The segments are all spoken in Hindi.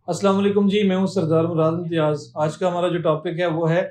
अस्सलाम वालेकुम जी, मैं हूं सरदार मुराद इम्तियाज। आज का हमारा जो टॉपिक है वो है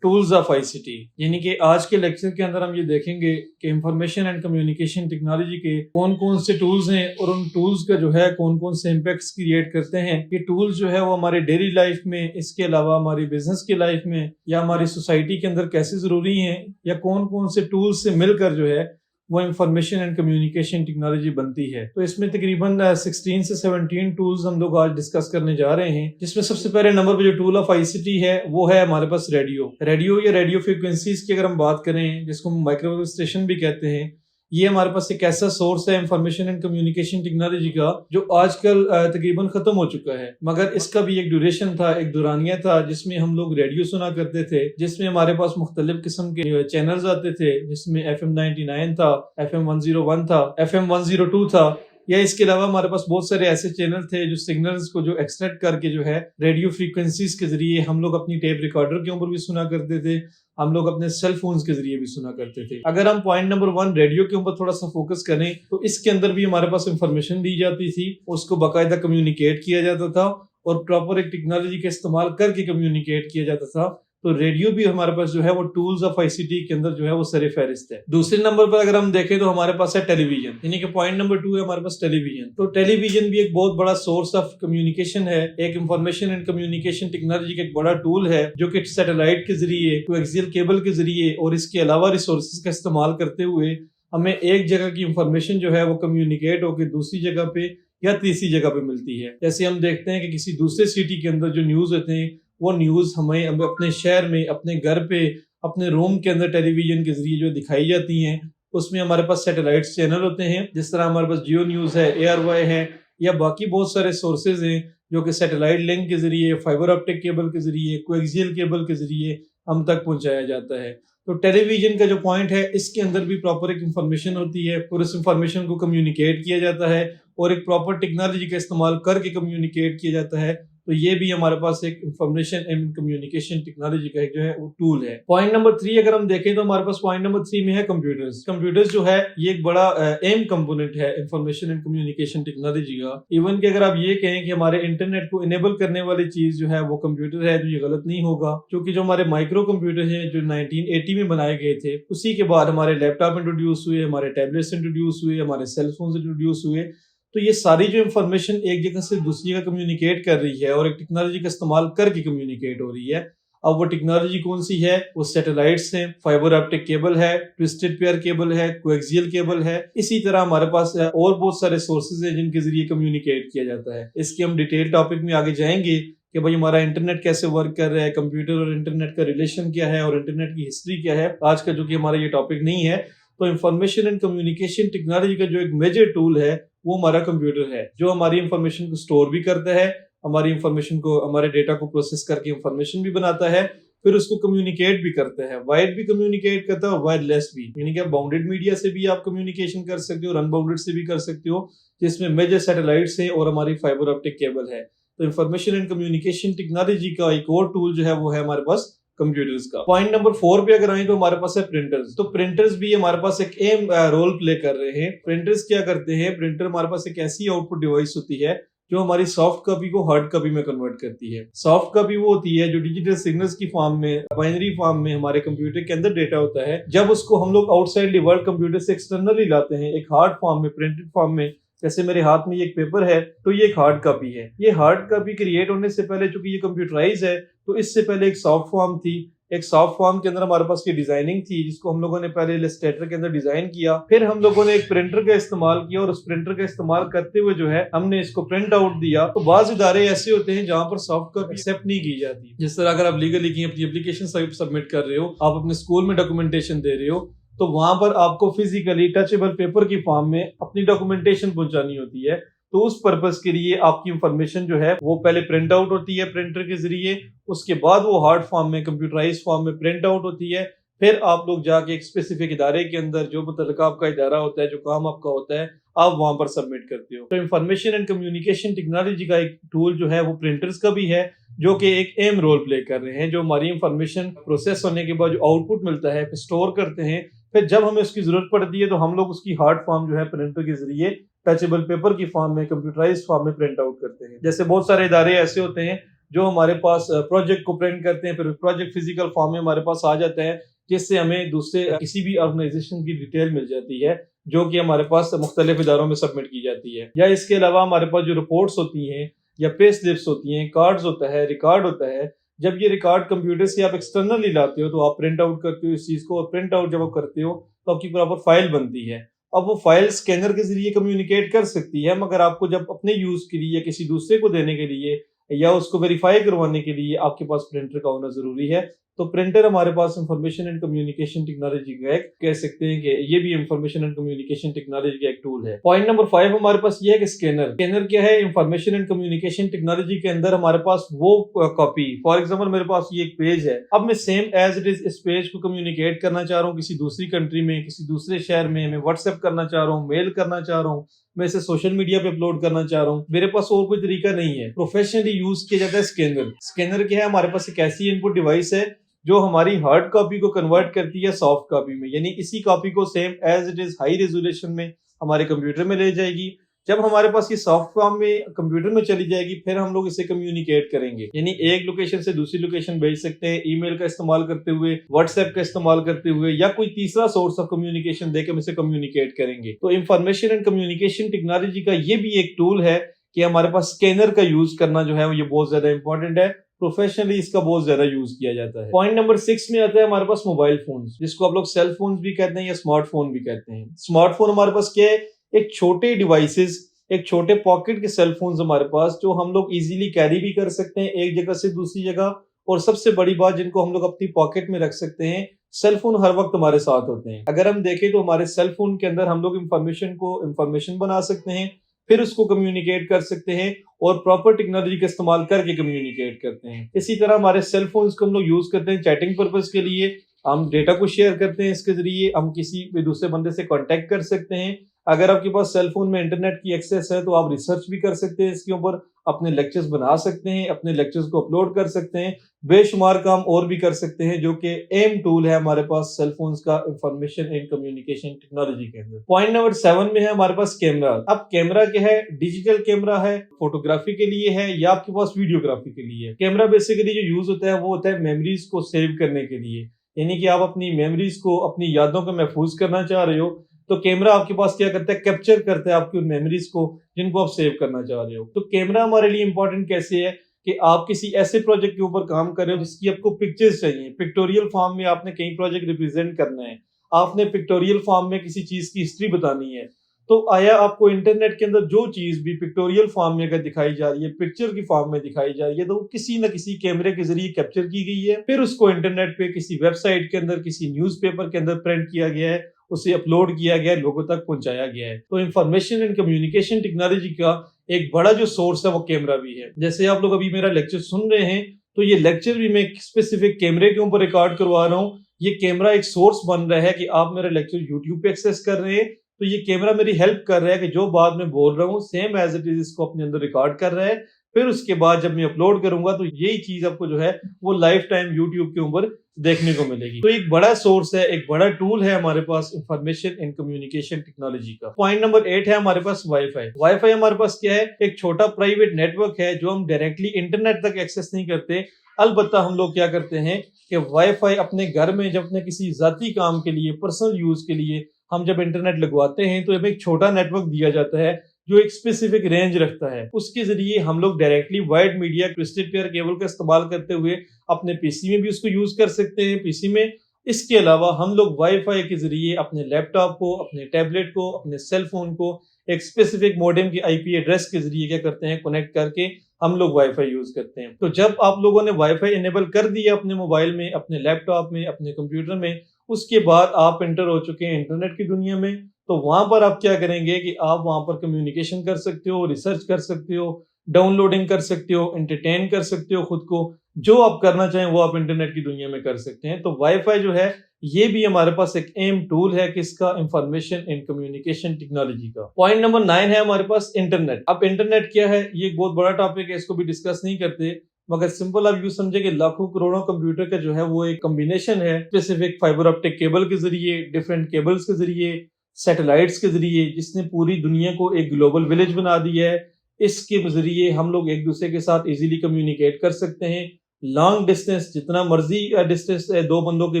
टूल्स ऑफ आईसीटी। यानी कि आज के लेक्चर के अंदर हम ये देखेंगे कि इंफॉर्मेशन एंड कम्युनिकेशन टेक्नोलॉजी के कौन कौन से टूल्स हैं और उन टूल्स का जो है कौन कौन से इम्पैक्ट्स क्रिएट करते हैं। ये टूल्स जो है वो हमारे डेली लाइफ में, इसके अलावा हमारी बिजनेस की लाइफ में या हमारी सोसाइटी के अंदर कैसे ज़रूरी हैं, या कौन कौन से टूल्स से मिलकर जो है वो इंफॉर्मेशन एंड कम्युनिकेशन टेक्नोलॉजी बनती है। तो इसमें तकरीबन 16 से 17 टूल्स हम लोग आज डिस्कस करने जा रहे हैं, जिसमें सबसे पहले नंबर पे जो टूल ऑफ आईसीटी है वो है हमारे पास रेडियो या रेडियो फ्रिक्वेंसीज की अगर हम बात करें, जिसको हम माइक्रोवेव स्टेशन भी कहते हैं। ये हमारे पास एक ऐसा सोर्स है इंफॉर्मेशन एंड कम्युनिकेशन टेक्नोलॉजी का जो आजकल तकरीबन खत्म हो चुका है, मगर इसका भी एक ड्यूरेशन था, एक दुरानिया था, जिसमें हम लोग रेडियो सुना करते थे, जिसमें हमारे पास मुख्तलिफ किस्म के चैनल्स आते थे, जिसमें FM 99 था, FM 101 था, FM 102 था, या इसके अलावा हमारे पास बहुत सारे ऐसे चैनल थे जो सिग्नल्स को जो एक्सट्रैक्ट करके जो है रेडियो फ्रीक्वेंसीज के जरिए हम लोग अपनी टेप रिकॉर्डर के ऊपर भी सुना करते थे, हम लोग अपने सेल फोन्स के जरिए भी सुना करते थे। अगर हम पॉइंट नंबर 1 रेडियो के ऊपर थोड़ा सा फोकस करें तो इसके अंदर भी हमारे पास इंफॉर्मेशन दी जाती थी, उसको बाकायदा कम्युनिकेट किया जाता था और प्रॉपर एक टेक्नोलॉजी का इस्तेमाल करके कम्युनिकेट किया जाता था। तो रेडियो भी हमारे पास जो है वो टूल्स ऑफ आईसीटी के अंदर जो है वो सरे फहरिस्त है। दूसरे नंबर पर अगर हम देखें तो हमारे पास है टेलीविजन, यानी कि पॉइंट नंबर 2 है हमारे पास टेलीविजन। तो टेलीविजन भी एक बहुत बड़ा सोर्स ऑफ कम्युनिकेशन है, एक इंफॉर्मेशन एंड कम्युनिकेशन टेक्नोलॉजी का एक बड़ा टूल है, जो कि सैटेलाइट के जरिए, कोएक्सियल केबल के जरिए और इसके अलावा रिसोर्सेज का इस्तेमाल करते हुए हमें एक जगह की इंफॉर्मेशन जो है वो कम्युनिकेट होकर दूसरी जगह पे या तीसरी जगह पे मिलती है। जैसे हम देखते हैं कि किसी दूसरे सिटी के अंदर जो न्यूज होते हैं वो न्यूज हमें अपने शहर में, अपने घर पे, अपने रूम के अंदर टेलीविजन के जरिए जो दिखाई जाती हैं, उसमें हमारे पास सैटेलाइट चैनल होते हैं, जिस तरह हमारे पास जियो न्यूज है, ARY है, या बाकी बहुत सारे सोर्सेज हैं जो कि सैटेलाइट लिंक के जरिए, फाइबर ऑप्टिक केबल के जरिए, कोएक्सियल केबल के जरिए हम तक पहुंचाया जाता है। तो टेलीविजन का जो पॉइंट है, इसके अंदर भी प्रॉपर एक इंफॉर्मेशन होती है और इस इंफॉर्मेशन को कम्युनिकेट किया जाता है और एक प्रॉपर टेक्नोलॉजी का इस्तेमाल करके कम्युनिकेट किया जाता है। तो ये भी हमारे पास एक इंफॉर्मेशन एंड कम्युनिकेशन टेक्नोलॉजी का एक जो है वो टूल है। पॉइंट नंबर 3 अगर हम देखें तो हमारे पास पॉइंट नंबर 3 में है कंप्यूटर्स जो है ये एक बड़ा अहम कंपोनेंट है इंफॉर्मेशन एंड कम्युनिकेशन टेक्नोलॉजी का। इवन कि अगर आप ये कहें कि हमारे इंटरनेट को इनेबल करने वाली चीज जो है वो कंप्यूटर है, तो ये गलत नहीं होगा, क्योंकि जो हमारे माइक्रो कंप्यूटर हैं जो 1980 में बनाए गए थे, उसी के बाद हमारे लैपटॉप इंट्रोड्यूस हुए, हमारे टैबलेट्स इंट्रोड्यूस हुए, हमारे सेल फोन इंट्रोड्यूस हुए। तो ये सारी जो इंफॉर्मेशन एक जगह से दूसरी जगह कम्युनिकेट कर रही है और एक टेक्नोलॉजी का इस्तेमाल करके कम्युनिकेट हो रही है। अब वो टेक्नोलॉजी कौन सी है? वो सैटेलाइट्स हैं, फाइबर ऑप्टिक केबल है, ट्विस्टेड पेयर केबल है, कोएक्सियल केबल है। इसी तरह हमारे पास और बहुत सारे सोर्सेज हैं जिनके जरिए कम्युनिकेट किया जाता है। इसके हम डिटेल टॉपिक में आगे जाएंगे कि भाई हमारा इंटरनेट कैसे वर्क कर रहा है, कंप्यूटर और इंटरनेट का रिलेशन क्या है और इंटरनेट की हिस्ट्री क्या है। आज का जो कि हमारा ये टॉपिक नहीं है। तो इंफॉर्मेशन एंड कम्युनिकेशन टेक्नोलॉजी का जो एक मेजर टूल है वो हमारा कंप्यूटर है, जो हमारी इंफॉर्मेशन को स्टोर भी करता है, हमारी इंफॉर्मेशन को, हमारे डेटा को प्रोसेस करके इंफॉर्मेशन भी बनाता है, फिर उसको कम्युनिकेट भी करता है। वायर्ड भी कम्युनिकेट करता है, वायरलेस भी, यानी कि आप बाउंडेड मीडिया से भी आप कम्युनिकेशन कर सकते हो, अनबाउंडेड से भी कर सकते हो, जिसमें मेजर सैटेलाइट्स है और हमारी फाइबर ऑप्टिक केबल है। तो इंफॉर्मेशन एंड कम्युनिकेशन टेक्नोलॉजी का एक और टूल जो है वो है हमारे पास कंप्यूटर्स का। पॉइंट नंबर 4 पे अगर आए तो हमारे पास है प्रिंटर्स। तो प्रिंटर्स भी हमारे पास एक अहम रोल प्ले कर रहे हैं। प्रिंटर्स क्या करते हैं? प्रिंटर हमारे पास एक ऐसी आउटपुट डिवाइस होती है जो हमारी सॉफ्ट कॉपी को हार्ड कॉपी में कन्वर्ट करती है। सॉफ्ट कॉपी वो होती है जो डिजिटल सिग्नल्स की फॉर्म में, बाइनरी फॉर्म में हमारे कंप्यूटर के अंदर डेटा होता है। जब उसको हम लोग आउटसाइड द वर्ल्ड कंप्यूटर से एक्सटर्नली लाते हैं एक हार्ड फॉर्म में, प्रिंटेड फॉर्म में, जैसे मेरे हाथ में ये एक पेपर है, तो ये एक हार्ड कॉपी है। ये हार्ड कॉपी क्रिएट होने से पहले, चूंकि ये कंप्यूटराइज है, तो इससे पहले एक सॉफ्ट फॉर्म थी। एक सॉफ्ट फॉर्म के अंदर हमारे पास की डिजाइनिंग थी, जिसको हम लोगों ने पहले इलस्ट्रेटर के अंदर डिजाइन किया, फिर हम लोगों ने एक प्रिंटर का इस्तेमाल किया और उस प्रिंटर का इस्तेमाल करते हुए जो है हमने इसको प्रिंट आउट दिया। तो बाज इदारे ऐसे होते हैं जहां पर सॉफ्ट कॉपी एक्सेप्ट नहीं की जाती। जिस तरह अगर आप लीगली की अपनी एप्लीकेशन सबमिट कर रहे हो, आप अपने स्कूल में डॉक्यूमेंटेशन दे रहे हो, तो वहां पर आपको फिजिकली टचेबल पेपर की फॉर्म में अपनी डॉक्यूमेंटेशन पहुंचानी होती है। तो उस पर्पस के लिए आपकी इंफॉर्मेशन जो है वो पहले प्रिंट आउट होती है प्रिंटर के जरिए, उसके बाद वो हार्ड फॉर्म में, कंप्यूटराइज फॉर्म में प्रिंट आउट होती है। फिर आप लोग जाके एक स्पेसिफिक इदारे के अंदर, जो मतलब आपका इदारा होता है, जो काम आपका होता है, आप वहां पर सबमिट करते हो। तो इंफॉर्मेशन एंड कम्युनिकेशन टेक्नोलॉजी का एक टूल जो है वो प्रिंटर्स का भी है, जो कि एक अहम रोल प्ले कर रहे हैं। जो हमारी इंफॉर्मेशन प्रोसेस होने के बाद जो आउटपुट मिलता है, स्टोर करते हैं, फिर जब हमें उसकी जरूरत पड़ती है तो हम लोग उसकी हार्ड फॉर्म जो है प्रिंटर के जरिए टचेबल पेपर की फॉर्म में, कंप्यूटराइज फॉर्म में प्रिंट आउट करते हैं। जैसे बहुत सारे इदारे ऐसे होते हैं जो हमारे पास प्रोजेक्ट को प्रिंट करते हैं, फिर प्रोजेक्ट फिजिकल फॉर्म में हमारे पास आ जाता है, जिससे हमें दूसरे किसी भी ऑर्गेनाइजेशन की डिटेल मिल जाती है जो कि हमारे पास मुख्तलिफ इदारों में सबमिट की जाती है। या इसके अलावा हमारे पास जो रिपोर्ट्स होती हैं या पे स्लिप्स होती हैं, कार्ड्स होता है, रिकॉर्ड होता है, जब ये रिकॉर्ड कंप्यूटर से आप एक्सटर्नली लाते हो तो आप प्रिंट आउट करते हो इस चीज को, और प्रिंट आउट जब आप करते हो तो आपकी प्रॉपर फाइल बनती है। अब वो फाइल स्कैनर के जरिए कम्युनिकेट कर सकती है, मगर आपको जब अपने यूज के लिए या किसी दूसरे को देने के लिए या उसको वेरीफाई करवाने के लिए आपके पास प्रिंटर का होना जरूरी है। तो प्रिंटर हमारे पास इंफॉर्मेशन एंड कम्युनिकेशन टेक्नोलॉजी का एक, कह सकते हैं कि ये भी इंफॉर्मेशन एंड कम्युनिकेशन टेक्नोलॉजी का एक टूल है। पॉइंट नंबर 5 हमारे पास ये है कि स्कैनर क्या है? इंफॉर्मेशन एंड कम्युनिकेशन टेक्नोलॉजी के अंदर हमारे पास वो कॉपी, फॉर एग्जांपल मेरे पास ये एक पेज है, अब मैं सेम एज इट इज इस पेज को कम्युनिकेट करना चाह रहा हूँ किसी दूसरी कंट्री में, किसी दूसरे शहर में, मैं व्हाट्सएप करना चाह रहा हूँ, मेल करना चाह रहा हूँ, मैं इसे सोशल मीडिया पे अपलोड करना चाह रहा हूँ, मेरे पास और कोई तरीका नहीं है। प्रोफेशनली यूज किया जाता है स्कैनर क्या है? हमारे पास एक ऐसी इनपुट डिवाइस है जो हमारी हार्ड कॉपी को कन्वर्ट करती है सॉफ्ट कॉपी में, यानी इसी कॉपी को same as it is high resolution में हमारे कंप्यूटर में ले जाएगी। जब हमारे पास ये सॉफ्ट फॉर्म में कंप्यूटर में चली जाएगी, फिर हम लोग इसे कम्युनिकेट करेंगे, यानी एक लोकेशन से दूसरी लोकेशन भेज सकते हैं ईमेल का इस्तेमाल करते हुए, व्हाट्सएप का इस्तेमाल करते हुए, या कोई तीसरा सोर्स ऑफ कम्युनिकेशन देकर हम इसे कम्युनिकेट करेंगे। तो इंफॉर्मेशन एंड कम्युनिकेशन टेक्नोलॉजी का ये भी एक टूल है कि हमारे पास स्कैनर का यूज करना जो है ये बहुत ज्यादा इंपॉर्टेंट है। प्रोफेशनली इसका बहुत ज्यादा यूज किया जाता है। पॉइंट नंबर 6 में आता है हमारे पास मोबाइल फोन, जिसको आप लोग सेल फोन भी कहते हैं या स्मार्टफोन भी कहते हैं। स्मार्टफोन हमारे पास क्या है? एक छोटे डिवाइसेस, एक छोटे पॉकेट के सेल फोन हमारे पास जो हम लोग इजीली कैरी भी कर सकते हैं एक जगह से दूसरी जगह, और सबसे बड़ी बात जिनको हम लोग अपनी पॉकेट में रख सकते हैं। सेल फोन हर वक्त हमारे साथ होते हैं। अगर हम देखें तो हमारे सेल फोन के अंदर हम लोग इंफॉर्मेशन बना सकते हैं, फिर उसको कम्युनिकेट कर सकते हैं और प्रॉपर टेक्नोलॉजी का इस्तेमाल करके कम्युनिकेट करते हैं। इसी तरह हमारे सेल फोन्स को हम लोग यूज करते हैं चैटिंग पर्पज के लिए, हम डेटा को शेयर करते हैं, इसके जरिए हम किसी भी दूसरे बंदे से कांटेक्ट कर सकते हैं। अगर आपके पास सेल फोन में इंटरनेट की एक्सेस है तो आप रिसर्च भी कर सकते हैं इसके ऊपर, अपने लेक्चर्स बना सकते हैं, अपने लेक्चर्स को अपलोड कर सकते हैं, बेशुमार काम और भी कर सकते हैं, जो कि एम टूल है हमारे पास सेल फोन्स का इंफॉर्मेशन एंड कम्युनिकेशन टेक्नोलॉजी के अंदर। पॉइंट नंबर 7 में है हमारे पास कैमरा। अब कैमरा क्या है? डिजिटल कैमरा है, फोटोग्राफी के लिए है या आपके पास वीडियोग्राफी के लिए है। कैमरा बेसिकली जो यूज होता है वो होता है मेमोरीज को सेव करने के लिए, यानी कि आप अपनी मेमोरीज को, अपनी यादों को महफूज करना चाह रहे हो तो कैमरा आपके पास क्या करता है? कैप्चर करता है आपकी उन मेमोरीज को जिनको आप सेव करना चाह रहे हो। तो कैमरा हमारे लिए इंपॉर्टेंट कैसे है कि आप किसी ऐसे प्रोजेक्ट के ऊपर काम कर रहे हो जिसकी आपको पिक्चर्स चाहिए, पिक्टोरियल फॉर्म में आपने कई प्रोजेक्ट रिप्रेजेंट करना है, आपने पिक्टोरियल फॉर्म में किसी चीज की हिस्ट्री बतानी है, तो आया आपको इंटरनेट के अंदर जो चीज भी पिक्टोरियल फॉर्म में अगर दिखाई जा रही है, पिक्चर की फॉर्म में दिखाई जा रही है, तो वो किसी न किसी कैमरे के जरिए कैप्चर की गई है, फिर उसको इंटरनेट पे किसी वेबसाइट के अंदर, किसी न्यूज़पेपर के अंदर प्रिंट किया गया है, उसे अपलोड किया गया है, लोगों तक पहुंचाया गया है। तो इंफॉर्मेशन एंड कम्युनिकेशन टेक्नोलॉजी का एक बड़ा जो सोर्स है वो कैमरा भी है। जैसे आप लोग अभी मेरा लेक्चर सुन रहे हैं तो ये लेक्चर भी मैं एक स्पेसिफिक कैमरे के ऊपर रिकॉर्ड करवा रहा हूँ। ये कैमरा एक सोर्स बन रहा है कि आप मेरा लेक्चर यूट्यूब पे एक्सेस कर रहे हैं, तो ये कैमरा मेरी हेल्प कर रहा है कि जो बात मैं बोल रहा हूँ सेम एज इट इज इसको अपने अंदर रिकॉर्ड कर रहा है, फिर उसके बाद जब मैं अपलोड करूंगा तो यही चीज आपको जो है वो लाइफ टाइम यूट्यूब के ऊपर देखने को मिलेगी। तो एक बड़ा सोर्स है, एक बड़ा टूल है हमारे पास इंफॉर्मेशन एंड कम्युनिकेशन टेक्नोलॉजी का। पॉइंट नंबर 8 है हमारे पास वाईफाई। वाईफाई हमारे पास क्या है? एक छोटा प्राइवेट नेटवर्क है जो हम डायरेक्टली इंटरनेट तक एक्सेस नहीं करते, अलबत्ता हम लोग क्या करते हैं कि वाईफाई अपने घर में जब अपने किसी जाती काम के लिए, पर्सनल यूज के लिए हम जब इंटरनेट लगवाते हैं तो हमें एक छोटा नेटवर्क दिया जाता है जो एक स्पेसिफिक रेंज रखता है। उसके जरिए हम लोग directly wide media twisted pair cable का इस्तेमाल करते हुए अपने पीसी में भी उसको यूज कर सकते हैं, पीसी में। इसके अलावा हम लोग वाईफाई के जरिए अपने लैपटॉप को, अपने टैबलेट को, अपने सेल फोन को एक स्पेसिफिक मॉडेम की आईपी एड्रेस के जरिए क्या करते हैं? कनेक्ट करके हम लोग वाईफाई यूज करते हैं। तो जब आप लोगों ने वाईफाई इनेबल कर दिया अपने मोबाइल में, अपने लैपटॉप में, अपने कंप्यूटर में, उसके बाद आप एंटर हो चुके हैं इंटरनेट की दुनिया में। तो वहां पर आप क्या करेंगे कि आप वहां पर कम्युनिकेशन कर सकते हो, रिसर्च कर सकते हो, डाउनलोडिंग कर सकते हो, एंटरटेन कर सकते हो खुद को, जो आप करना चाहें वो आप इंटरनेट की दुनिया में कर सकते हैं। तो वाईफाई जो है ये भी हमारे पास एक एम टूल है किसका, इंफॉर्मेशन एंड कम्युनिकेशन टेक्नोलॉजी का। पॉइंट नंबर 9 है हमारे पास इंटरनेट। अब इंटरनेट क्या है, ये एक बहुत बड़ा टॉपिक है, इसको भी डिस्कस नहीं करते, मगर सिंपल आप यूं समझे कि लाखों करोड़ों कंप्यूटर का जो है वो एक कॉम्बिनेशन है स्पेसिफिक फाइबर ऑप्टिक केबल के जरिए, डिफरेंट केबल्स के जरिए, सैटेलाइट्स के जरिए, जिसने पूरी दुनिया को एक ग्लोबल विलेज बना दिया है। इसके जरिए हम लोग एक दूसरे के साथ इजीली कम्युनिकेट कर सकते हैं। लॉन्ग डिस्टेंस, जितना मर्जी डिस्टेंस दो बंदों के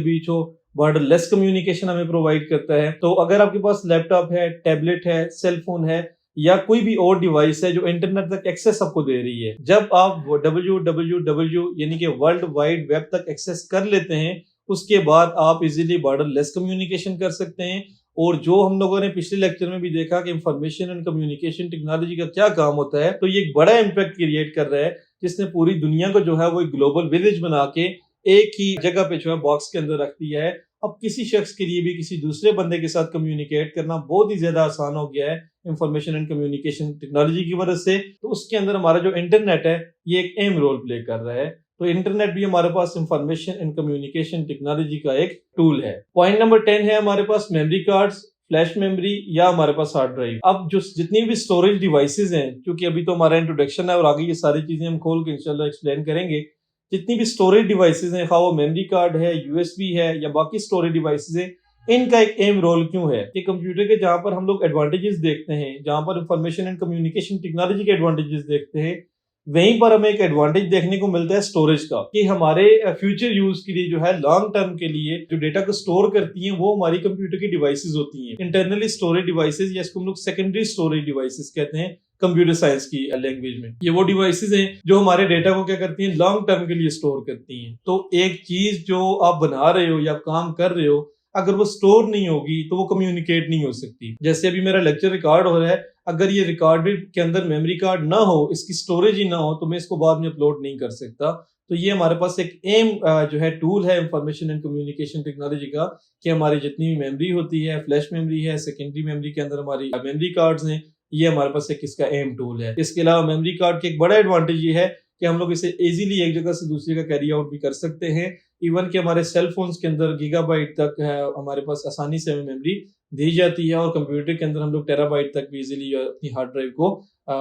बीच हो, बॉर्डरलेस कम्युनिकेशन हमें प्रोवाइड करता है। तो अगर आपके पास लैपटॉप है, टैबलेट है, सेल फोन है या कोई भी और डिवाइस है जो इंटरनेट तक एक्सेस आपको दे रही है, जब आप www यानी कि वर्ल्ड वाइड वेब तक एक्सेस कर लेते हैं, उसके बाद आप इजीली बॉर्डरलेस कम्युनिकेशन कर सकते हैं। और जो हम लोगों ने पिछले लेक्चर में भी देखा कि इंफॉर्मेशन एंड कम्युनिकेशन टेक्नोलॉजी का क्या काम होता है, तो ये एक बड़ा इम्पैक्ट क्रिएट कर रहा है जिसने पूरी दुनिया को जो है वो एक ग्लोबल विलेज बना के एक ही जगह पे जो है बॉक्स के अंदर रख दिया है। अब किसी शख्स के लिए भी किसी दूसरे बंदे के साथ कम्युनिकेट करना बहुत ही ज्यादा आसान हो गया है इंफॉर्मेशन एंड कम्युनिकेशन टेक्नोलॉजी की वजह से। तो उसके अंदर हमारा जो इंटरनेट है ये एक अहम रोल प्ले कर रहा है। तो इंटरनेट भी हमारे पास इंफॉर्मेशन एंड कम्युनिकेशन टेक्नोलॉजी का एक टूल है। पॉइंट नंबर 10 है हमारे पास मेमोरी कार्ड्स, फ्लैश मेमोरी या हमारे पास हार्ड ड्राइव। अब जो जितनी भी स्टोरेज डिवाइसेस हैं, क्योंकि अभी तो हमारा इंट्रोडक्शन है और आगे ये सारी चीजें हम खोल के इंशाल्लाह एक्सप्लेन करेंगे, जितनी भी स्टोरेज डिवाइसेस हैं, वो मेमोरी कार्ड है, यूएसबी है या बाकी स्टोरेज डिवाइसेस है, इनका एक एम रोल क्यों है कि कंप्यूटर के जहां पर हम लोग एडवांटेजेस देखते हैं, जहां पर इंफॉर्मेशन एंड कम्युनिकेशन टेक्नोलॉजी के एडवांटेजेस देखते हैं, वहीं पर हमें एक एडवांटेज देखने को मिलता है स्टोरेज का, कि हमारे फ्यूचर यूज के लिए जो है लॉन्ग टर्म के लिए जो डेटा को स्टोर करती हैं वो हमारी कंप्यूटर की डिवाइसेस होती हैं, इंटरनली स्टोरेज डिवाइसेस, या इसको हम लोग सेकेंडरी स्टोरेज डिवाइसेस कहते हैं कंप्यूटर साइंस की लैंग्वेज में। ये वो डिवाइसेस हैं जो हमारे डेटा को क्या करती हैं, लॉन्ग टर्म के लिए स्टोर करती हैं। तो एक चीज जो आप बना रहे हो या काम कर रहे हो, अगर वो स्टोर नहीं होगी तो वो कम्युनिकेट नहीं हो सकती। जैसे अभी मेरा लेक्चर रिकॉर्ड हो रहा है, अगर ये रिकॉर्डेड के अंदर मेमोरी कार्ड ना हो, इसकी स्टोरेज ही ना हो, तो मैं इसको बाद में अपलोड नहीं कर सकता। तो ये हमारे पास एक एम जो है टूल है इंफॉर्मेशन एंड कम्युनिकेशन टेक्नोलॉजी का, कि हमारी जितनी भी मेमोरी होती है, फ्लैश मेमोरी है, सेकेंडरी मेमोरी के अंदर हमारी मेमोरी कार्ड्स हैं, ये हमारे पास एक इसका एम टूल है। इसके अलावा मेमोरी कार्ड के एक बड़ा एडवांटेज ये है कि हम लोग इसे इजीली एक जगह से दूसरी जगह कैरी आउट भी कर सकते हैं। इवन कि हमारे सेल फोन्स के अंदर गीगाबाइट तक है हमारे पास आसानी से हमें मेमोरी दी जाती है, और कंप्यूटर के अंदर हम लोग टेराबाइट तक भी इजीली अपनी हार्ड ड्राइव को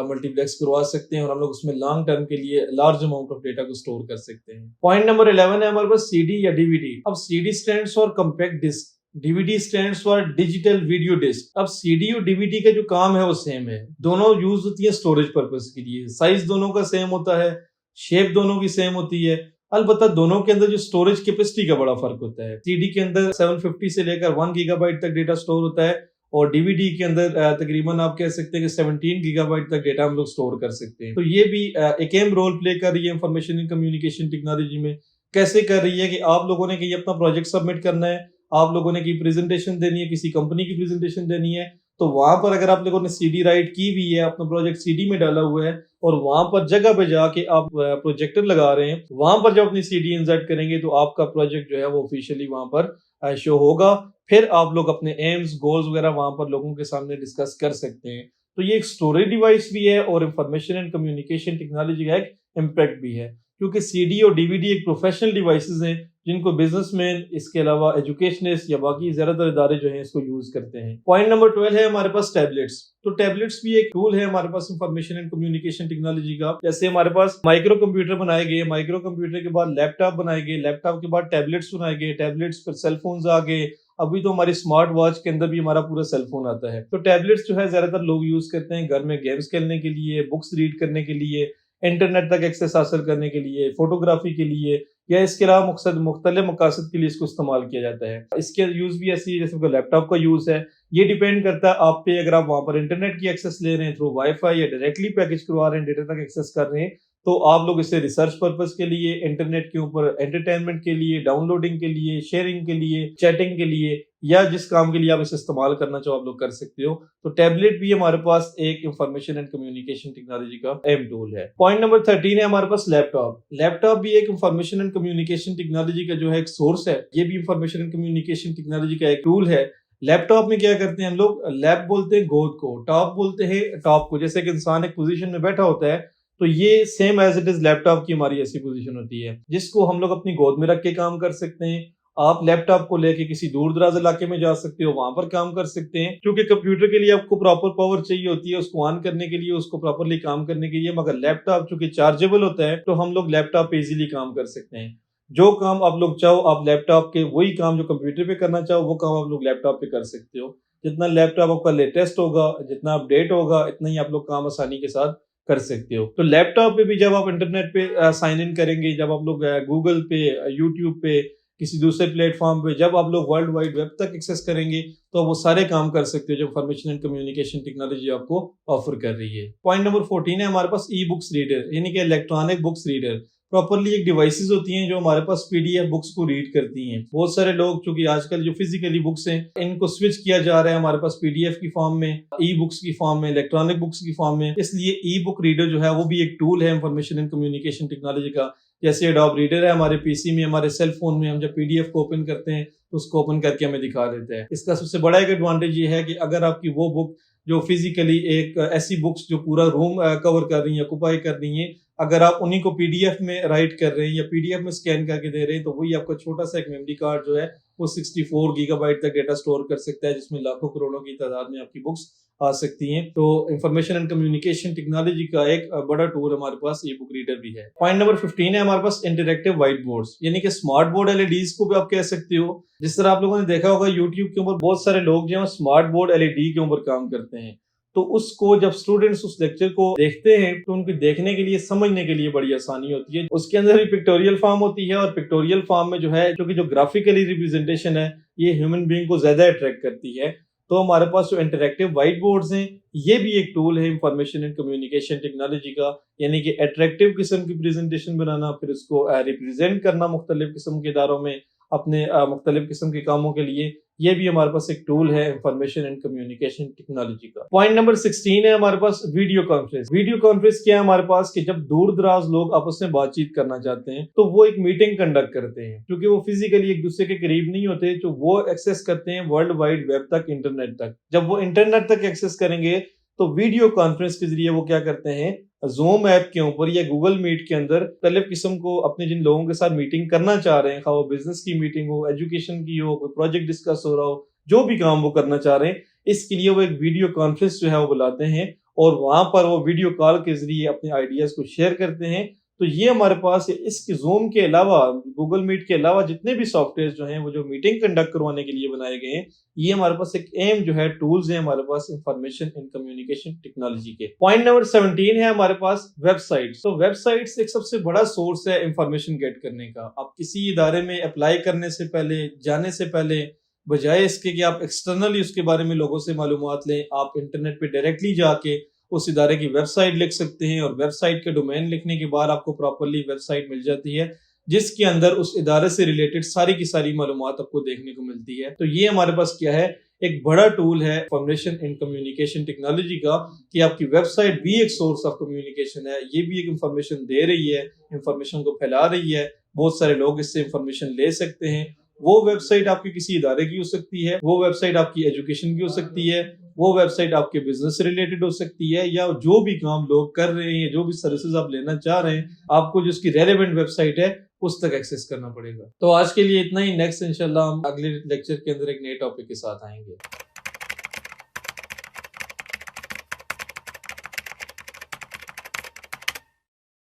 मल्टीप्लेक्स करवा सकते हैं, और हम लोग उसमें लॉन्ग टर्म के लिए लार्ज अमाउंट ऑफ डेटा को स्टोर कर सकते हैं। पॉइंट नंबर 11 है हमारे पास सीडी या डीवीडी। अब CD stands for compact disc, DVD stands for digital video disc. अब सीडी और डीवीडी का जो काम है वो सेम है, दोनों यूज होती है स्टोरेज पर्पस के लिए, साइज दोनों का सेम होता है, शेप दोनों की सेम होती है, अलबत्ता दोनों के अंदर जो स्टोरेज कैपेसिटी का बड़ा फर्क होता है। सीडी के अंदर 750 से लेकर 1 गीगाबाइट तक डेटा स्टोर होता है, और डीवीडी के अंदर तकरीबन आप कह सकते हैं कि 17 गीगाबाइट तक डेटा हम लोग स्टोर कर सकते हैं। तो ये भी एक अहम रोल प्ले कर रही है इंफॉर्मेशन एंड कम्युनिकेशन टेक्नोलॉजी में। कैसे कर रही है कि आप लोगों ने कि अपना प्रोजेक्ट सबमिट करना है, आप लोगों ने की प्रेजेंटेशन देनी है, किसी कंपनी की प्रेजेंटेशन देनी है, तो वहां पर अगर आप लोगों ने सीडी राइट की हुई है, अपना प्रोजेक्ट सीडी में डाला हुआ है, और वहां पर जगह पे जाके आप प्रोजेक्टर लगा रहे हैं, वहां पर जब अपनी सीडी इंसर्ट करेंगे तो आपका प्रोजेक्ट जो है वो ऑफिशियली वहां पर शो होगा। फिर आप लोग अपने एम्स, गोल्स वगैरह वहां पर लोगों के सामने डिस्कस कर सकते हैं। तो ये एक स्टोरेज डिवाइस भी है और इंफॉर्मेशन एंड कम्युनिकेशन टेक्नोलॉजी का एक इम्पैक्ट भी है, क्योंकि सीडी और डीवीडी एक प्रोफेशनल डिवाइसेस हैं जिनको बिजनेसमैन, इसके अलावा एजुकेशनिस्ट या बाकी ज्यादातर इदारे जो हैं इसको यूज करते हैं। पॉइंट नंबर 12 है हमारे पास टैबलेट्स। तो टैबलेट्स भी एक टूल है हमारे पास इंफॉर्मेशन एंड कम्युनिकेशन टेक्नोलॉजी का। जैसे हमारे पास माइक्रो कंप्यूटर बनाए गए, माइक्रो कंप्यूटर के बाद लैपटॉप बनाए गए, लैपटॉप के बाद टैबलेट्स बनाए गए, टैबलेट्स पर सेलफोन्स आ गए, अभी तो हमारी स्मार्ट वॉच के अंदर भी हमारा पूरा सेलफोन आता है। तो टैबलेट्स जो है ज्यादातर लोग यूज करते हैं घर में गेम्स खेलने के लिए, बुक्स रीड करने के लिए, इंटरनेट तक एक्सेस हासिल करने के लिए, फोटोग्राफी के लिए, या इसके अलावा मुख्तलिफ मकासद के लिए इसको इस्तेमाल किया जाता है। इसके यूज भी ऐसी है जैसे लैपटॉप का यूज है, ये डिपेंड करता है आप पे। अगर आप वहां पर इंटरनेट की एक्सेस ले रहे हैं थ्रू वाईफाई या डायरेक्टली पैकेज करवा रहे हैं, डेटा तक एक्सेस कर रहे हैं, तो आप लोग इसे रिसर्च पर्पस के लिए, इंटरनेट के ऊपर एंटरटेनमेंट के लिए, डाउनलोडिंग के लिए, शेयरिंग के लिए, चैटिंग के लिए, या जिस काम के लिए आप इसे इस्तेमाल करना चाहो आप लोग कर सकते हो। तो टैबलेट भी हमारे पास एक इंफॉर्मेशन एंड कम्युनिकेशन टेक्नोलॉजी का अहम टूल है। पॉइंट नंबर 13 है हमारे पास लैपटॉप। लैपटॉप भी एक इंफॉर्मेशन एंड कम्युनिकेशन टेक्नोलॉजी का जो है एक सोर्स है, ये भी इंफॉर्मेशन एंड कम्युनिकेशन टेक्नोलॉजी का एक टूल है। लैपटॉप में क्या करते हैं हम लोग, लैप बोलते हैं गोद को, टॉप बोलते हैं टॉप को। जैसे कि इंसान एक पोजीशन में बैठा होता है, तो ये same as it is laptop की हमारी ऐसी पोजीशन होती है जिसको हम लोग अपनी गोद में रख के काम कर सकते हैं, आप लैपटॉप को लेके किसी दूर दराज इलाके में जा सकते हो, वहां पर काम कर सकते हैं, क्योंकि कंप्यूटर के लिए आपको प्रॉपर पावर चाहिए होती है उसको ऑन करने के लिए, उसको प्रॉपरली काम करने के लिए। मगर लैपटॉप चूंकि चार्जेबल होता है तो हम लोग लैपटॉप पे इजीली काम कर सकते हैं। जो काम आप लोग चाहो, आप लैपटॉप के वही काम जो कंप्यूटर पे करना चाहो वो काम आप लोग लैपटॉप पे कर सकते हो। जितना लैपटॉप आपका लेटेस्ट होगा, जितना अपडेट होगा, इतना ही आप लोग काम आसानी के साथ कर सकते हो। तो लैपटॉप पे भी जब आप इंटरनेट पे साइन इन करेंगे, जब आप लोग गूगल पे, यूट्यूब पे, किसी दूसरे प्लेटफॉर्म पे जब आप लोग वर्ल्ड वाइड वेब तक एक्सेस करेंगे तो वो सारे काम कर सकते हो जो इंफॉर्मेशन एंड कम्युनिकेशन टेक्नोलॉजी आपको ऑफर कर रही है। पॉइंट नंबर 14 है हमारे पास ई बुक्स रीडर, यानी कि इलेक्ट्रॉनिक बुक्स रीडर। प्रॉपरली एक डिवाइसेस होती हैं जो हमारे पास पीडीएफ बुक्स को रीड करती हैं। बहुत सारे लोग, चूंकि आजकल जो फिजिकली बुक्स हैं इनको स्विच किया जा रहा है हमारे पास पीडीएफ की फॉर्म में, ई बुक्स की फॉर्म में, इलेक्ट्रॉनिक बुक्स की फॉर्म में, इसलिए ई बुक रीडर जो है वो भी एक टूल है इंफॉर्मेशन एंड कम्युनिकेशन टेक्नोलॉजी का। जैसे एडोब रीडर है हमारे पीसी में, हमारे सेल फोन में, हम जब पीडीएफ को ओपन करते हैं तो उसको ओपन करके हमें दिखा देता है। इसका सबसे बड़ा एक एडवांटेज ये है कि अगर आपकी वो बुक जो फिजिकली एक ऐसी बुक्स जो पूरा रूम कवर कर रही है, ऑक्युपाई कर रही है, अगर आप उन्हीं को पीडीएफ में राइट कर रहे हैं या पीडीएफ में स्कैन करके दे रहे हैं तो वही आपका छोटा सा एक मेमोरी कार्ड जो है वो 64 गीगाबाइट तक डेटा स्टोर कर सकता है, जिसमें लाखों करोड़ों की तादाद में आपकी बुक्स आ सकती हैं। तो इंफॉर्मेशन एंड कम्युनिकेशन टेक्नोलॉजी का एक बड़ा टूल हमारे पास ई बुक रीडर भी है। पॉइंट नंबर 15 है हमारे पास इंटरेक्टिव व्हाइट बोर्ड्स, यानी कि स्मार्ट बोर्ड एलईडीज को भी आप कह सकते हो। जिस तरह आप लोगों ने देखा होगा यूट्यूब के ऊपर बहुत सारे लोग जो है स्मार्ट बोर्ड एलईडी के ऊपर काम करते हैं, तो उसको जब स्टूडेंट्स उस लेक्चर को देखते हैं तो उनको देखने के लिए, समझने के लिए बड़ी आसानी होती है। उसके अंदर भी पिक्टोरियल फॉर्म होती है और पिक्टोरियल फॉर्म में जो है, क्योंकि जो ग्राफिकली रिप्रेजेंटेशन है ये ह्यूमन बीइंग को ज्यादा अट्रैक्ट करती है। तो हमारे पास जो इंटरैक्टिव व्हाइट बोर्ड्स हैं ये भी एक टूल है इंफॉर्मेशन एंड कम्युनिकेशन टेक्नोलॉजी का, यानी कि अट्रैक्टिव किस्म की प्रेजेंटेशन बनाना, फिर उसको रिप्रेजेंट करना मुख्तलिफ किस्म के इदारों में अपने मुख्तलिफ किस्म के कामों के लिए, ये भी हमारे पास एक टूल है इंफॉर्मेशन एंड कम्युनिकेशन टेक्नोलॉजी का। पॉइंट नंबर 16 है हमारे पास वीडियो कॉन्फ्रेंस। वीडियो कॉन्फ्रेंस क्या है हमारे पास कि जब दूर दराज लोग आपस में बातचीत करना चाहते हैं तो वो एक मीटिंग कंडक्ट करते हैं, क्योंकि वो फिजिकली एक दूसरे के करीब नहीं होते, तो वो एक्सेस करते हैं वर्ल्ड वाइड वेब तक, इंटरनेट तक। जब वो इंटरनेट तक एक्सेस करेंगे तो वीडियो कॉन्फ्रेंस के जरिए वो क्या करते हैं, ज़ूम ऐप के ऊपर या गूगल मीट के अंदर मुख्तलिफ किस्म को अपने जिन लोगों के साथ मीटिंग करना चाह रहे हैं, खा वो बिजनेस की मीटिंग हो, एजुकेशन की हो, कोई प्रोजेक्ट डिस्कस हो रहा हो, जो भी काम वो करना चाह रहे हैं, इसके लिए वो एक वीडियो कॉन्फ्रेंस जो है वो बुलाते हैं और वहां पर वो वीडियो कॉल के जरिए अपने आइडियाज को शेयर करते हैं। तो ये हमारे पास इसके ज़ूम के अलावा, गूगल मीट के अलावा जितने भी सॉफ्टवेयर जो हैं वो जो मीटिंग कंडक्ट करवाने के लिए बनाए गए हैं, ये हमारे पास एक एम जो है टूल्स हैं हमारे पास इंफॉर्मेशन एंड कम्युनिकेशन टेक्नोलॉजी के। पॉइंट नंबर 17 है हमारे पास वेबसाइट्स। तो वेबसाइट्स एक सबसे बड़ा सोर्स है इंफॉर्मेशन गेट करने का। आप किसी इदारे में अप्लाई करने से पहले, जाने से पहले, बजाय इसके कि आप एक्सटर्नली उसके बारे में लोगों से मालूमात लें, आप इंटरनेट पे डायरेक्टली जाके उस इदारे की वेबसाइट लिख सकते हैं और वेबसाइट के डोमेन लिखने के बाद आपको प्रॉपरली वेबसाइट मिल जाती है जिसके अंदर उस इदारे से रिलेटेड सारी की सारी मालूमात आपको देखने को मिलती है। तो ये हमारे पास क्या है, एक बड़ा टूल है इंफॉर्मेशन एंड कम्युनिकेशन टेक्नोलॉजी का, कि आपकी वेबसाइट भी एक सोर्स ऑफ कम्युनिकेशन है, ये भी एक इंफॉर्मेशन दे रही है, इंफॉर्मेशन को फैला रही है, बहुत सारे लोग इससे इंफॉर्मेशन ले सकते हैं। वो वेबसाइट आपके किसी इदारे की हो सकती है, वो वेबसाइट आपकी एजुकेशन की हो सकती है, वो वेबसाइट आपके बिजनेस से रिलेटेड हो सकती है, या जो भी काम लोग कर रहे हैं, जो भी सर्विसेज आप लेना चाह रहे हैं, आपको जो उसकी रेलेवेंट वेबसाइट है उस तक एक्सेस करना पड़ेगा। तो आज के लिए इतना ही। नेक्स्ट इंशाल्लाह हम अगले लेक्चर के अंदर एक नए टॉपिक के साथ आएंगे।